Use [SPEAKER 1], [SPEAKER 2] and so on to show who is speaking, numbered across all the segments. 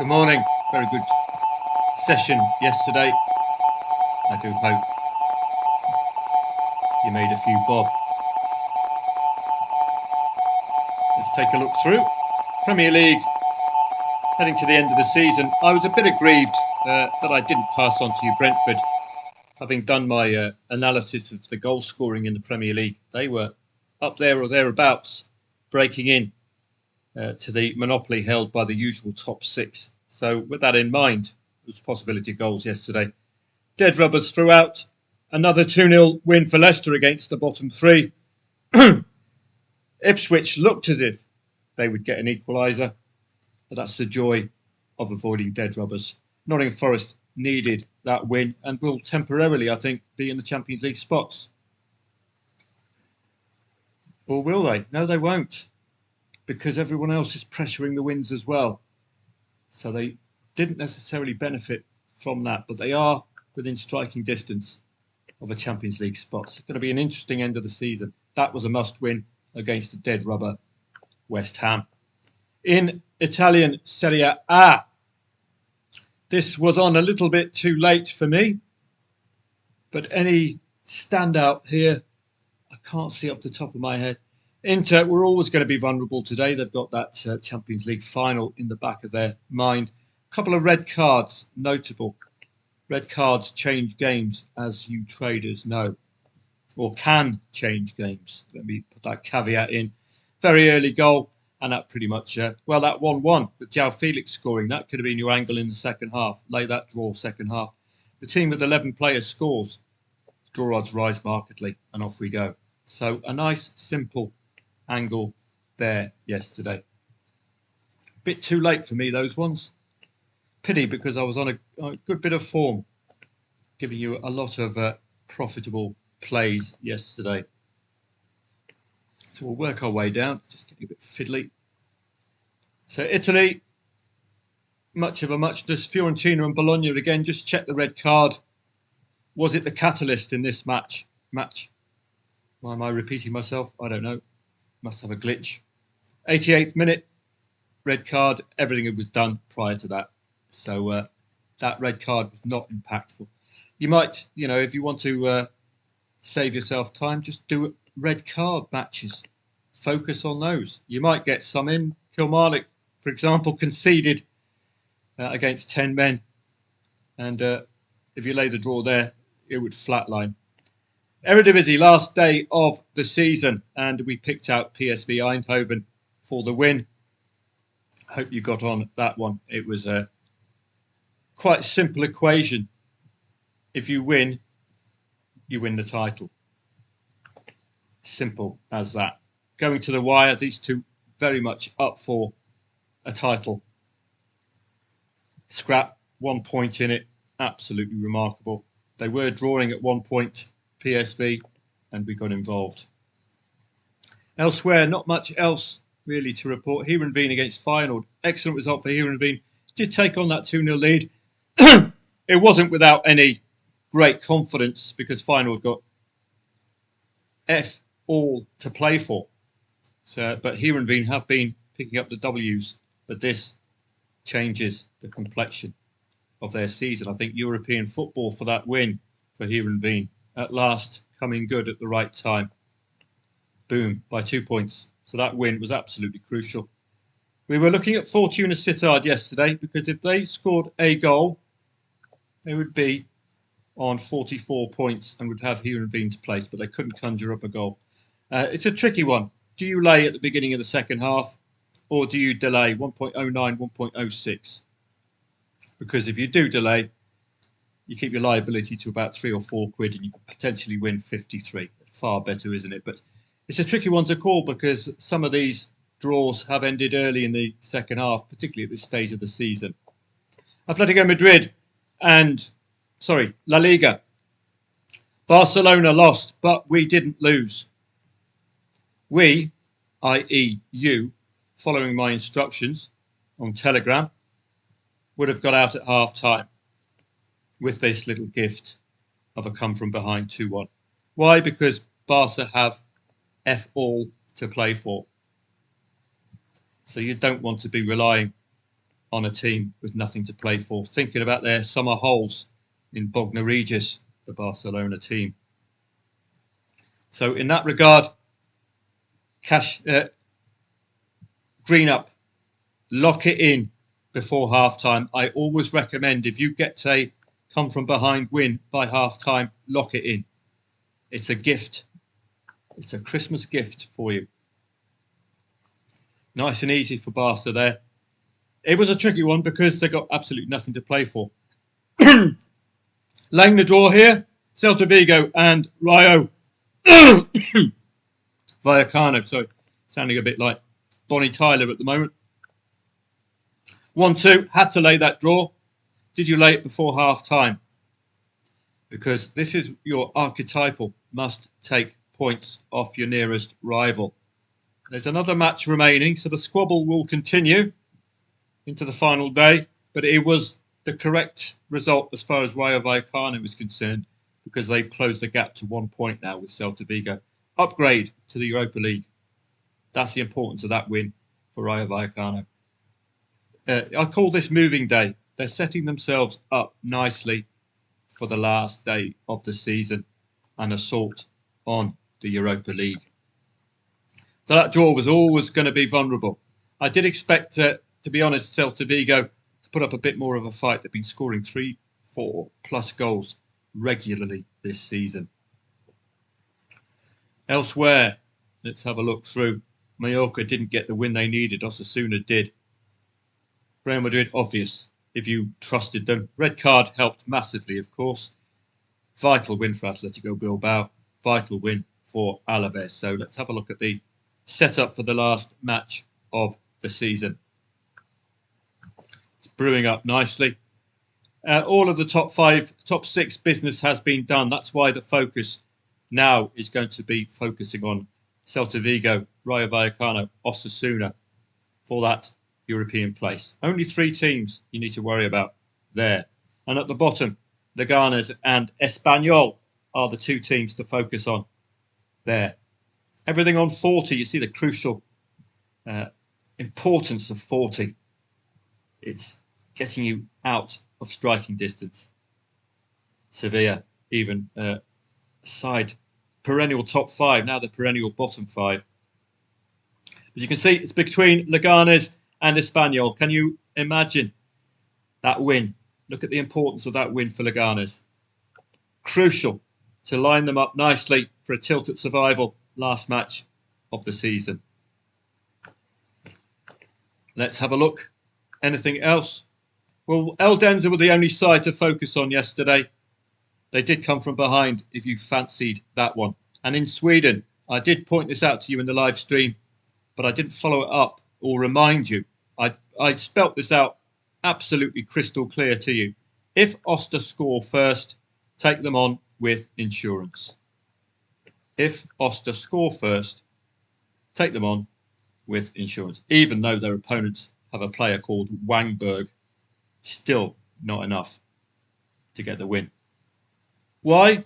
[SPEAKER 1] Good morning. Very good session yesterday. I do hope you made a few bob. Let's take a look through. Premier League, heading to the end of the season. I was a bit aggrieved that I didn't pass on to you Brentford. Having done my analysis of the goal scoring in the Premier League, they were up there or thereabouts, breaking in to the monopoly held by the usual top six. So with that in mind, there was possibility of goals yesterday. Dead rubbers throughout. Another 2-0 win for Leicester against the bottom three. Ipswich looked as if they would get an equaliser, but that's the joy of avoiding dead rubbers. Nottingham Forest needed that win and will temporarily, I think, be in the Champions League spots. Or will they? No, they won't, because everyone else is pressuring the wins as well. So they didn't necessarily benefit from that, but they are within striking distance of a Champions League spot. It's going to be an interesting end of the season. That was a must-win against a dead rubber West Ham. In Italian Serie A, this was on a little bit too late for me, but any standout here, I can't see off the top of my head. Inter were always going to be vulnerable today. They've got that Champions League final in the back of their mind. A couple of red cards, notable. Red cards change games, as you traders know, or can change games. Let me put that caveat in. Very early goal, and that pretty much, that 1-1 with João Felix scoring. That could have been your angle in the second half. Lay that draw second half. The team with 11 players scores. Draw odds rise markedly, and off we go. So a nice, simple angle there yesterday. Bit too late for me, those ones. Pity, because I was on a good bit of form, giving you a lot of profitable plays yesterday. So we'll work our way down. It's just getting a bit fiddly. So Italy, much of a muchness. Fiorentina and Bologna again. Just check the red card. Was it the catalyst in this match? Why am I repeating myself? I don't know. Must have a glitch. 88th minute, red card. Everything was done prior to that. So that red card was not impactful. You might, if you want to save yourself time, just do red card matches. Focus on those. You might get some in. Kilmarnock, for example, conceded against 10 men. And if you lay the draw there, it would flatline. Eredivisie, last day of the season, and we picked out PSV Eindhoven for the win. Hope you got on that one. It was a quite simple equation. If you win the title. Simple as that. Going to the wire, these two very much up for a title. Scrap, 1 point in it. Absolutely remarkable. They were drawing at 1 point, PSV, and we got involved. Elsewhere, not much else really to report. Heerenveen against Feyenoord. Excellent result for Heerenveen. Did take on that 2-0 lead. It wasn't without any great confidence, because Feyenoord got F all to play for. So, but Heerenveen have been picking up the W's, but this changes the complexion of their season. I think European football for that win for Heerenveen, at last coming good at the right time. Boom, by 2 points. So that win was absolutely crucial. We were looking at Fortuna Sittard yesterday, because if they scored a goal, they would be on 44 points and would have Heerenveen to place, but they couldn't conjure up a goal. It's a tricky one. Do you lay at the beginning of the second half, or do you delay 1.09, 1.06? Because if you do delay, you keep your liability to about £3 or £4, and you can potentially win 53. Far better, isn't it? But it's a tricky one to call, because some of these draws have ended early in the second half, particularly at this stage of the season. Atletico Madrid and La Liga. Barcelona lost, but we didn't lose. We, i.e. you, following my instructions on Telegram, would have got out at half-time with this little gift of a come-from-behind 2-1. Why? Because Barca have F all to play for. So you don't want to be relying on a team with nothing to play for, thinking about their summer holes in Bognor Regis, the Barcelona team. So in that regard, green up, lock it in before half-time. I always recommend, if you get a come from behind win by half-time, lock it in. It's a gift. It's a Christmas gift for you. Nice and easy for Barca there. It was a tricky one because they got absolutely nothing to play for. Laying the draw here, Celta Vigo and Rayo Vallecano. So sounding a bit like Bonnie Tyler at the moment. 1-2, had to lay that draw. Did you lay it before half-time? Because this is your archetypal must take points off your nearest rival. There's another match remaining, so the squabble will continue into the final day, but it was the correct result as far as Rayo Vallecano is concerned, because they've closed the gap to 1 point now with Celta Vigo. Upgrade to the Europa League. That's the importance of that win for Rayo Vallecano. I call this moving day. They're setting themselves up nicely for the last day of the season, an assault on the Europa League. So that draw was always going to be vulnerable. I did expect, to be honest, Celta Vigo to put up a bit more of a fight. They've been scoring 3-4 plus goals regularly this season. Elsewhere, let's have a look through. Mallorca didn't get the win they needed. Osasuna did. Real Madrid, obvious if you trusted them. Red card helped massively, of course. Vital win for Atletico Bilbao. Vital win for Alaves. So let's have a look at the setup for the last match of the season. It's brewing up nicely. All of the top six business has been done. That's why the focus now is going to be focusing on Celta Vigo, Rayo Vallecano, Osasuna for that European place. Only 3 teams you need to worry about there. And at the bottom, Leganes and Espanyol are the 2 teams to focus on there. Everything on 40, you see the crucial importance of 40. It's getting you out of striking distance. Sevilla, even side perennial top 5, now the perennial bottom 5. But you can see it's between Leganes and Espanyol. Can you imagine that win? Look at the importance of that win for Leganes. Crucial to line them up nicely for a tilt at survival last match of the season. Let's have a look. Anything else? Well, Eldenza were the only side to focus on yesterday. They did come from behind if you fancied that one. And in Sweden, I did point this out to you in the live stream, but I didn't follow it up or remind you. I spelt this out absolutely crystal clear to you. If Osters score first, take them on with insurance. If Osters score first, take them on with insurance. Even though their opponents have a player called Wangberg, still not enough to get the win. Why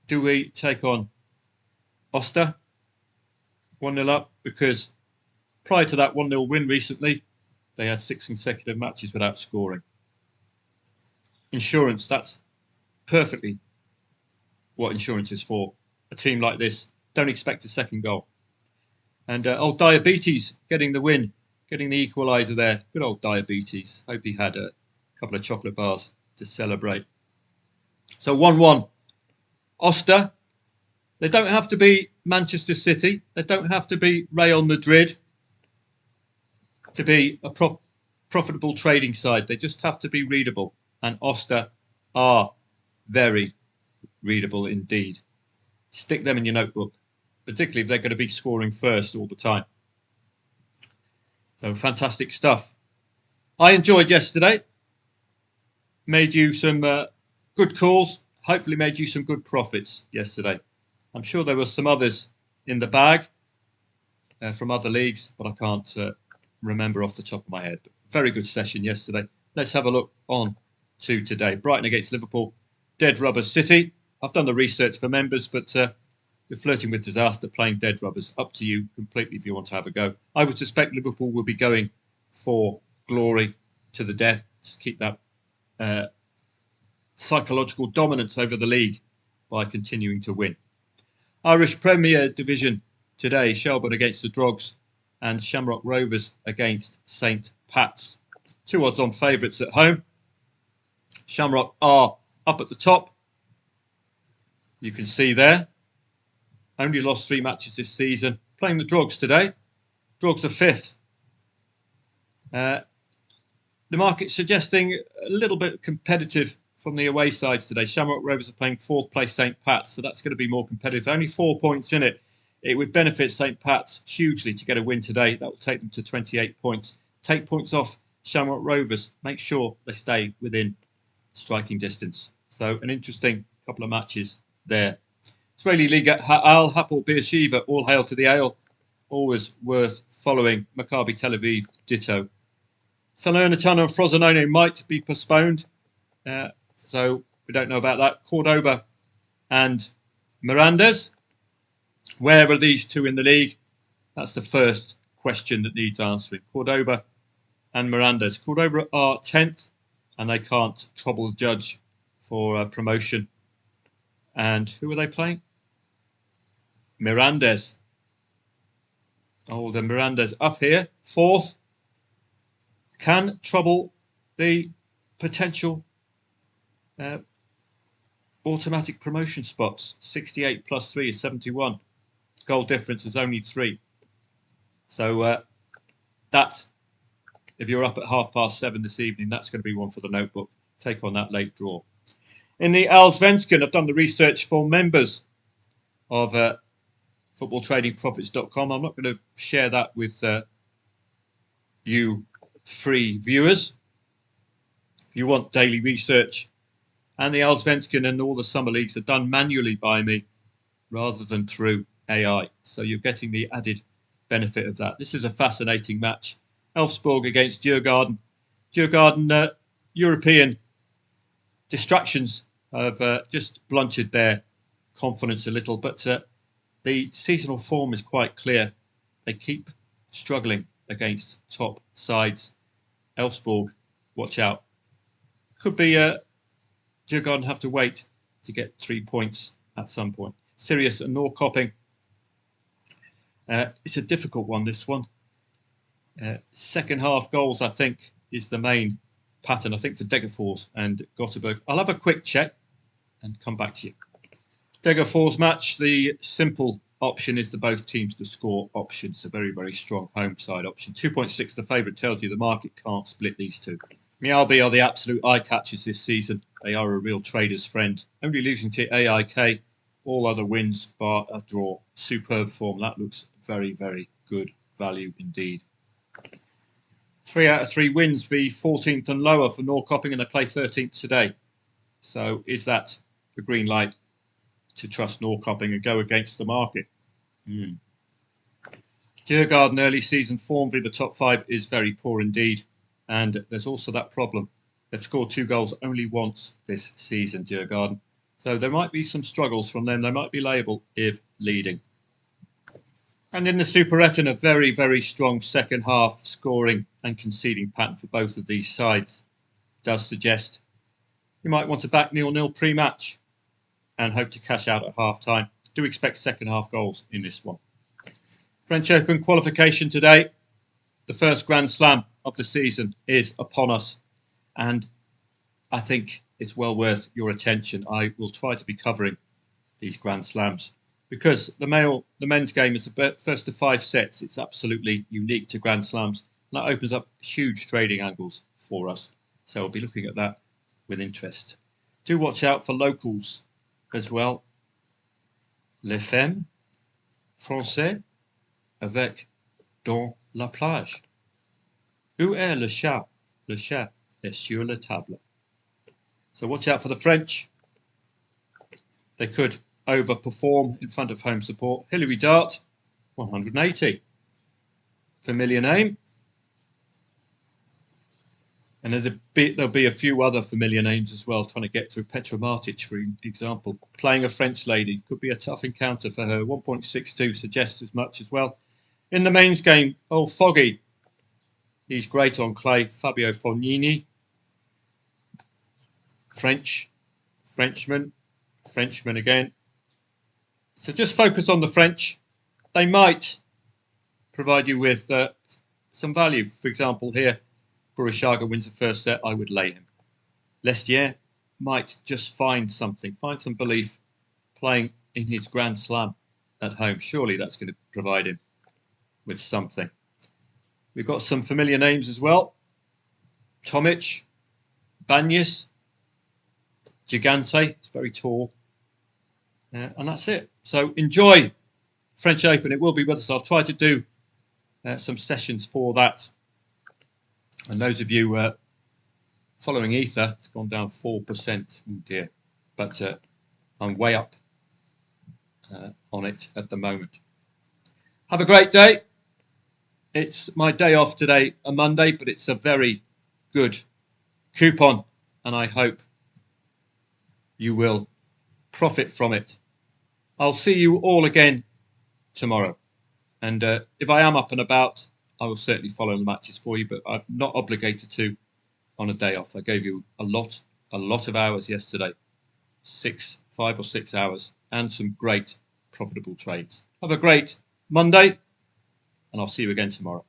[SPEAKER 1] do we take on Oster 1-0 up? Because prior to that 1-0 win recently, they had 6 consecutive matches without scoring. Insurance, that's perfectly what insurance is for. A team like this, don't expect a second goal. And old Diabetes getting the win, getting the equaliser there. Good old Diabetes. Hope he had a couple of chocolate bars to celebrate. So 1-1. Oster, they don't have to be Manchester City. They don't have to be Real Madrid to be a profitable trading side. They just have to be readable. And Oster are very readable indeed. Stick them in your notebook, particularly if they're going to be scoring first all the time. So fantastic stuff. I enjoyed yesterday. Made you some good calls. Hopefully made you some good profits yesterday. I'm sure there were some others in the bag from other leagues, but I can't remember off the top of my head. But very good session yesterday. Let's have a look on to today. Brighton against Liverpool. Dead Rubbers City. I've done the research for members, but you're flirting with disaster playing Dead Rubbers. Up to you completely if you want to have a go. I would suspect Liverpool will be going for glory to the death. Just keep that psychological dominance over the league by continuing to win. Irish Premier Division today, Shelbourne against the Drogs and Shamrock Rovers against St Pat's. 2 odds on favourites at home. Shamrock are up at the top. You can see there. Only lost 3 matches this season. Playing the Drogs today. Drogs are 5th. The market's suggesting a little bit competitive from the away sides today. Shamrock Rovers are playing 4th place St Pat's, so that's going to be more competitive. Only 4 points in it. It would benefit St Pat's hugely to get a win today. That will take them to 28 points. Take points off Shamrock Rovers. Make sure they stay within striking distance. So an interesting couple of matches there. Israeli Liga, Al Hapoel Beersheva, all hail to the Ale. Always worth following. Maccabi Tel Aviv, ditto. Salernitana and Frosinone might be postponed. So we don't know about that. Cordoba and Mirandes. Where are these 2 in the league? That's the first question that needs answering. Cordoba and Mirandes. Cordoba are 10th and they can't trouble the judge for promotion. And who are they playing? Mirandes. Oh, the Mirandes up here. 4th. Can trouble the potential automatic promotion spots. 68 plus 3 is 71. Goal difference is only 3. So that, if you're up at 7:30 this evening, that's going to be one for the notebook. Take on that late draw. In the Allsvenskan, I've done the research for members of footballtradingprofits.com. I'm not going to share that with you free viewers. If you want daily research, and the Allsvenskan and all the summer leagues are done manually by me rather than through AI. So you're getting the added benefit of that. This is a fascinating match. Elfsborg against Djurgården. Djurgården, European distractions have just blunted their confidence a little, but the seasonal form is quite clear. They keep struggling against top sides. Elfsborg, watch out. Could be Djurgården have to wait to get 3 points at some point. Sirius and Norrköping. It's a difficult one, this one. Second half goals, I think, is the main pattern, I think, for Degerfors and Gothenburg. I'll have a quick check and come back to you. Degerfors match, the simple option is the both teams to score option. It's a very, very strong home side option. 2.6 the favourite tells you the market can't split these 2. Mjällby are the absolute eye catchers this season. They are a real trader's friend. Only losing to AIK. All other wins bar a draw. Superb form. That looks very, very good value indeed. 3 out of 3 wins, be 14th and lower for Norrköping, and they play 13th today. So is that the green light to trust Norrköping and go against the market? Djurgården early season form via the top 5 is very poor indeed. And there's also that problem. They've scored 2 goals only once this season, Djurgården. So there might be some struggles from them. They might be liable if leading. And in the Superettan, a very, very strong second half scoring and conceding pattern for both of these sides does suggest you might want to back 0-0 pre-match and hope to cash out at half-time. Do expect second half goals in this one. French Open qualification today. The first Grand Slam of the season is upon us. And I think it's well worth your attention. I will try to be covering these Grand Slams because the men's game is the first of 5 sets. It's absolutely unique to Grand Slams. And that opens up huge trading angles for us. So we'll be looking at that with interest. Do watch out for locals as well. Les femmes français avec dans la plage. Où est le chat? Le chat est sur la table. So watch out for the French. They could overperform in front of home support. Hilary Dart, 180. Familiar name. And there'll be a few other familiar names as well, trying to get through. Petra Martic, for example, playing a French lady. Could be a tough encounter for her. 1.62 suggests as much as well. In the mains game, Old Foggy He's great on clay. Fabio Fognini, Frenchman again. So just focus on the French. They might provide you with some value. For example, here, Burushaga wins the first set. I would lay him. Lestier might just find some belief playing in his Grand Slam at home. Surely that's going to provide him with something. We've got some familiar names as well. Tomic, Banyas, Gigante. It's very tall. And that's it. So enjoy French Open. It will be with us. I'll try to do some sessions for that. And those of you following Ether, it's gone down 4%. Oh dear. But I'm way up on it at the moment. Have a great day. It's my day off today, a Monday, but it's a very good coupon, and I hope you will profit from it. I'll see you all again tomorrow. And if I am up and about, I will certainly follow the matches for you, but I'm not obligated to on a day off. I gave you a lot of hours yesterday, 5 or 6 hours, and some great profitable trades. Have a great Monday, and I'll see you again tomorrow.